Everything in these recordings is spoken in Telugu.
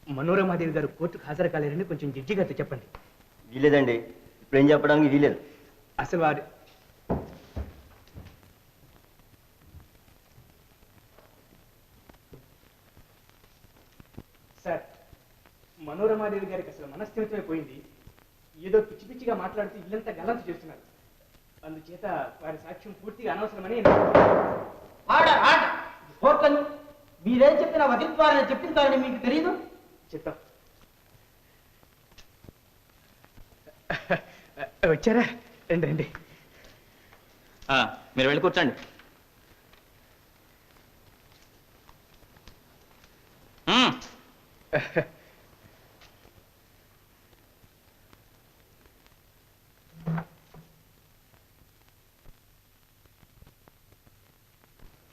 మనోరమాదేవి గారు కోర్టుకు హాజరు కాలేరని కొంచెం జడ్జి గారితో చెప్పండి. వీలేదండి, ఇప్పుడు ఏం చెప్పడానికి వీలేదు. అసలు వారు సార్, మనోరమాదేవి గారికి అసలు మనస్థిమితమే పోయింది. ఏదో పిచ్చి పిచ్చిగా మాట్లాడుతూ ఇల్లంతా గల్లంతు చేస్తున్నారు. అందుచేత వారి సాక్ష్యం పూర్తిగా అనవసరమని కోర్టును మీరేం చెప్పినా వదిలించాలని చెప్పించాలని మీకు తెలియదు. చెప్తాం. వచ్చారా? రండి రండి. మీరు వెళ్ళి కూర్చోండి.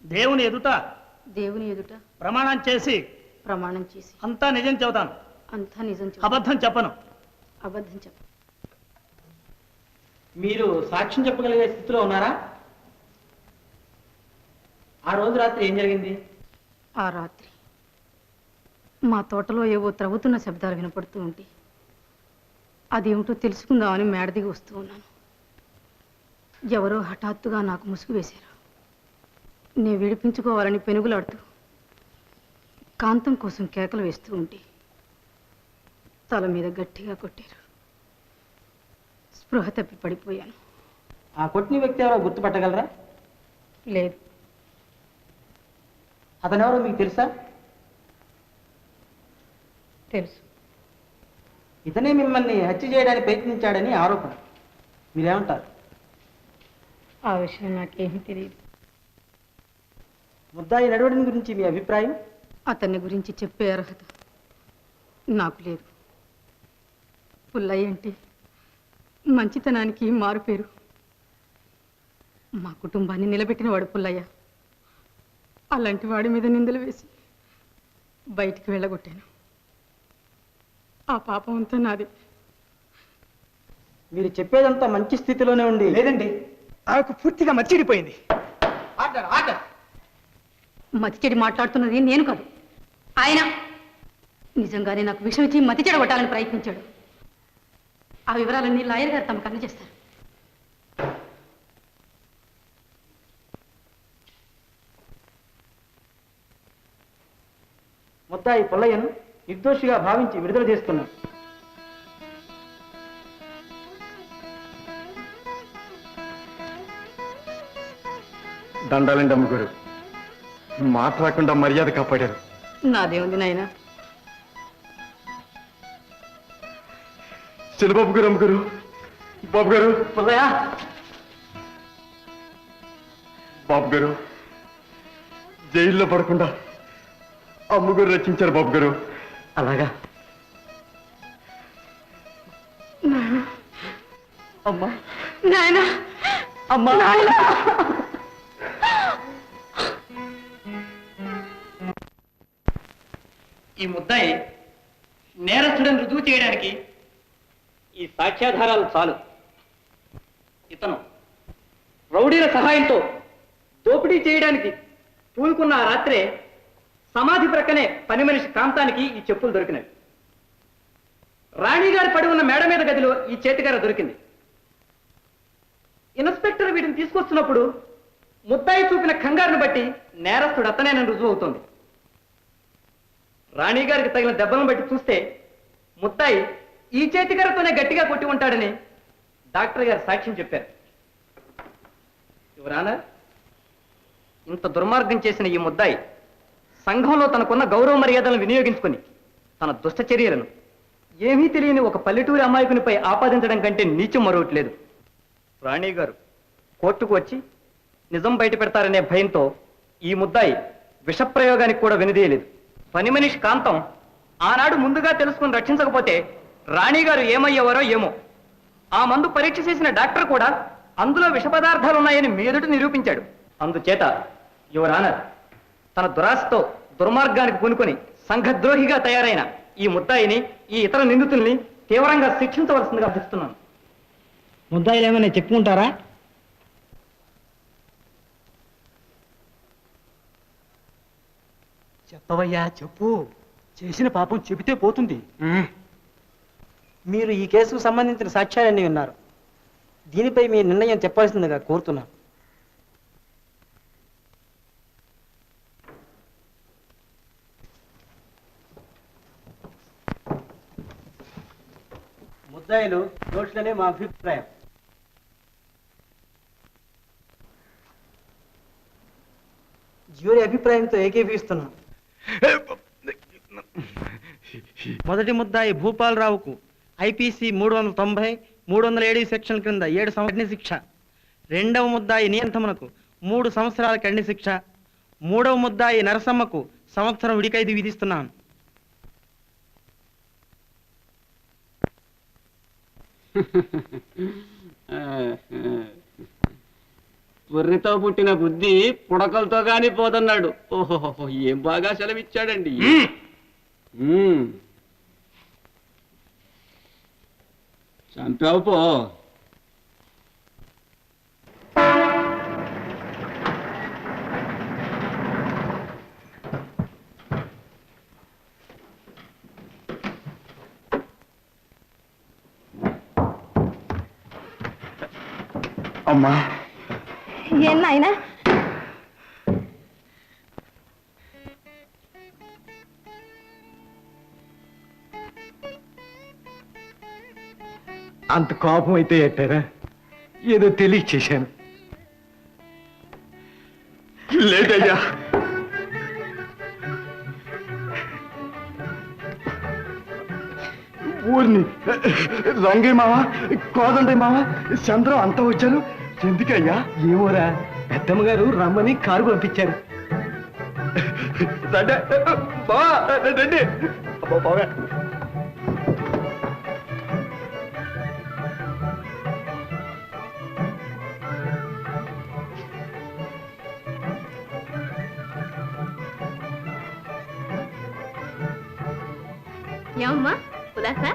దేవుని ఎదుట ప్రమాణం చేసి అంతా నిజం చెబుతాను, అబద్ధం చెప్పను. మీరు సాక్ష్యం చెప్పగలిగే స్థితిలో ఉన్నారా? ఆ రోజు రాత్రి ఏం జరిగింది? ఆ రాత్రి మా తోటలో ఏవో త్రవ్వుతున్న శబ్దాలు వినపడుతూ ఉంటే అదేమిటో తెలుసుకుందామని మేడ దిగి వస్తూ ఉన్నాను. ఎవరో హఠాత్తుగా నాకు ముసుగు వేశారు. నేను విడిపించుకోవాలని పెనుగులాడుతూ కాంతం కోసం కేకలు వేస్తూ ఉంటే తల మీద గట్టిగా కొట్టారు. స్పృహ తప్పి పడిపోయాను. ఆ కొట్టిన వ్యక్తి ఎవరో గుర్తుపట్టగలరా? లేదు. అతనెవరో మీకు తెలుసా? తెలుసు. ఇతనే మిమ్మల్ని హత్య చేయడానికి ప్రయత్నించాడని ఆరోపణ. మీరేమంటారు? ఆ విషయం నాకేమీ తెలియదు. ముద్దాయి నడవడిని గురించి మీ అభిప్రాయం? అతన్ని గురించి చెప్పే అర్హత నాకు లేదు. పుల్లయ్య అంటే మంచితనానికి మారుపేరు. మా కుటుంబాన్ని నిలబెట్టిన వాడు పుల్లయ్య. అలాంటి వాడి మీద నిందలు వేసి బయటికి వెళ్ళగొట్టాను. ఆ పాపం అంతా నాది. మీరు చెప్పేదంతా మంచి స్థితిలోనే ఉండి. లేదండి, ఆమెకు పూర్తిగా మర్చిడిపోయింది. మతి చెడి మాట్లాడుతున్నది నేను కాదు, ఆయన. నిజంగానే నాకు విషం ఇచ్చి మతి చెడ కొట్టాలని ప్రయత్నించాడు. ఆ వివరాలన్నీ లాయర్ గారు తమకు అందజేస్తారు. ముద్దాయి పుల్లయ్యను నిర్దోషిగా భావించి విడుదల చేస్తున్నాను. దండాలండి అమ్మగారు, మాట్లాడకుండా మర్యాద కాపాడారు. నాదేముంది నాయన. చిన్నబాబు గారు, అమ్మగారు, బాబు గారు, పుల్లయ్య, బాబు గారు, జైల్లో పడకుండా అమ్మగారు రచించారు బాబు గారు. అలాగా? అమ్మా, నాయన, అమ్మా, ఈ ముద్దాయి నేరస్తుడని రుజువు చేయడానికి ఈ సాక్ష్యాధారాలు చాలు. ఇతను రౌడీల సహాయంతో దోపిడీ చేయడానికి పూనుకున్న ఆ రాత్రే సమాధి ప్రక్కనే పని మనిషి కాంతానికి ఈ చెప్పులు దొరికినవి. రాణిగారు పడి ఉన్న మేడ మీద గదిలో ఈ చేతికర్ర దొరికింది. ఇన్స్పెక్టర్ వీటిని తీసుకొస్తున్నప్పుడు ముద్దాయి చూపిన కంగారును బట్టి నేరస్తుడు అతనేనని రుజువు అవుతోంది. రాణిగారికి తగిన దెబ్బలను బట్టి చూస్తే ముద్దాయి ఈ చేతికర్రతోనే గట్టిగా కొట్టి ఉంటాడని డాక్టర్ గారు సాక్ష్యం చెప్పారు. యువరానా, ఇంత దుర్మార్గం చేసిన ఈ ముద్దాయి సంఘంలో తనకున్న గౌరవ మర్యాదలను వినియోగించుకుని తన దుష్ట చర్యలను ఏమీ తెలియని ఒక పల్లెటూరి అమాయకునిపై ఆపాదించడం కంటే నీచం మరొకటి లేదు. రాణి గారు కోర్టుకు వచ్చి నిజం బయట పెడతారనే భయంతో ఈ ముద్దాయి విషప్రయోగానికి కూడా వెనుదీయలేదు. పని మనిషి కాంతం ఆనాడు ముందుగా తెలుసుకుని రక్షించకపోతే రాణిగారు ఏమయ్యేవారో ఏమో. ఆ మందు పరీక్ష చేసిన డాక్టర్ కూడా అందులో విష పదార్థాలున్నాయని మీ ఎదుట నిరూపించాడు. అందుచేత యువర్ ఆనర్, తన దురాశతో దుర్మార్గానికి పూనుకొని సంఘద్రోహిగా తయారైన ఈ ముద్దాయిని, ఈ ఇతర నిందితుల్ని తీవ్రంగా శిక్షించవలసిందిగా అర్థిస్తున్నాను. ముద్దాయిలు ఏమైనా చెప్పుకుంటారా? చెప్పవయ్యా, చెప్పు. చేసిన పాపం చెబితే పోతుంది. మీరు ఈ కేసుకు సంబంధించిన సాక్ష్యాలన్నీ విన్నారు. దీనిపై మీ నిర్ణయం చెప్పాల్సిందిగా కోరుతున్నాను. ముద్దాయిలు దోషులనే మా అభిప్రాయం. జ్యూరీ అభిప్రాయంతో ఏకీభవిస్తున్నాం. మొదటి ముద్దాయి భూపాలరావుకు ఐపీసీ 390, 307 సెక్షన్ క్రింద 7 సంవత్సరాల శిక్ష. రెండవ ముద్దాయి నియంత్రణకు 3 సంవత్సరాల కఠిన శిక్ష. మూడవ ముద్దాయి నరసమ్మకు సంవత్సరం విడికైదు విధిస్తున్నాను. బుర్రితో పుట్టిన బుద్ధి పుడకలతో గాని పోతున్నాడు. ఓహో, ఏం బాగా సెలవిచ్చాడండి. చంపావు పో. అమ్మా, ఏం నాయనా? అంత కోపం అయితే ఎట్టారా? ఏదో తెలియచేశాను. లేదయ్యా, ఊరిని రంగే మావ, కోదండే మావ, చంద్రం అంతా వచ్చారు. ఎందుకయ్యా? ఏమోరా, పెద్దమ్మ గారు రమ్మని కారు పంపించారు. రండి బావే. ఏమమ్మా కులాసా?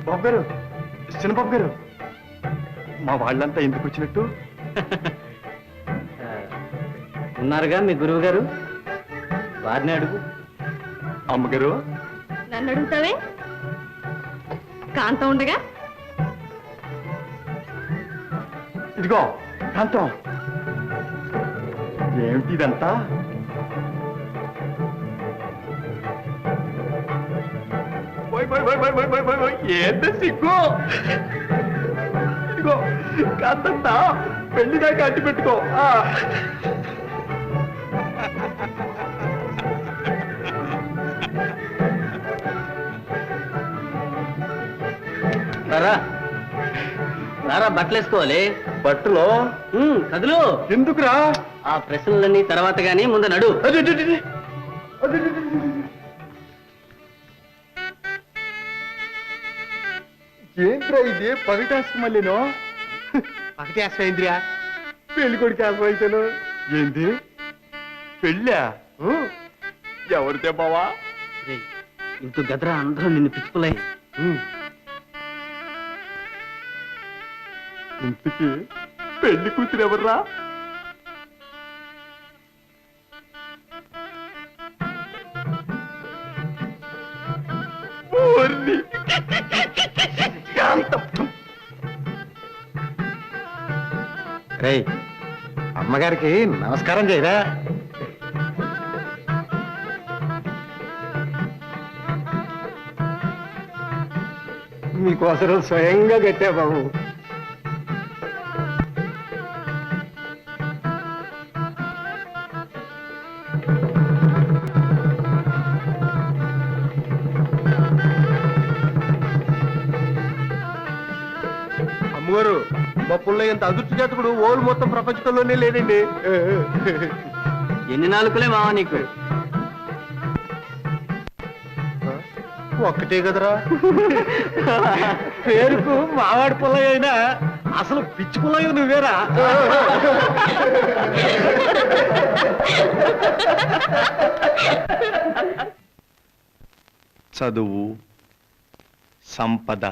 బాబు గారు, చిన్నబాబు గారు, మా వాళ్ళంతా ఎందుకు వచ్చినట్టు? ఉన్నారుగా మీ గురువు గారు, వారిని అడుగు. అమ్మగారు, నన్ను అడుగుతావే? కాంతం ఉండగా ఇదిగో కాంతం, ఏమిటి ఇదంతా? ఏంట సిగ్గు? ఇదిగో కాంతంతా పెళ్లిదాకా అడ్డు పెట్టుకో. రారా రారా, బట్టలు వేసుకోవాలి. బట్టలో కదులు. ఎందుకురా? ఆ ప్రశ్నలన్నీ తర్వాత గానీ ముందు నడు. ఏంట్రా ఇది? పగటాసు మళ్ళీనో పగటాశ్వయింద్రియా, పెళ్లి కొడుకు ఆశ్రయించాను. ఏంది పెళ్ళా? ఎవరితే బావా? ఇంత గదరా, అందరూ నిన్ను పిచ్చుకోలే. ఇంతకీ పెళ్లి కూతురు ఎవర్రా? రేయ్, అమ్మగారికి నమస్కారం చేయరా? మీకోసం స్వయంగా కట్టా బాబు. అమ్మగారు, మా పుల్లయ్య అంత అదృష్ట జాతకుడు ఓలు మొత్తం ప్రపంచంలోనే లేదండి. ఎన్ని నాలుకలే మావా నీకు? ఒక్కటే కదరా. పేరుకు మావాడి పుల్లయ్య అయినా అసలు పిచ్చి పుల్లయ్య నువ్వేరా? చదువు, సంపద,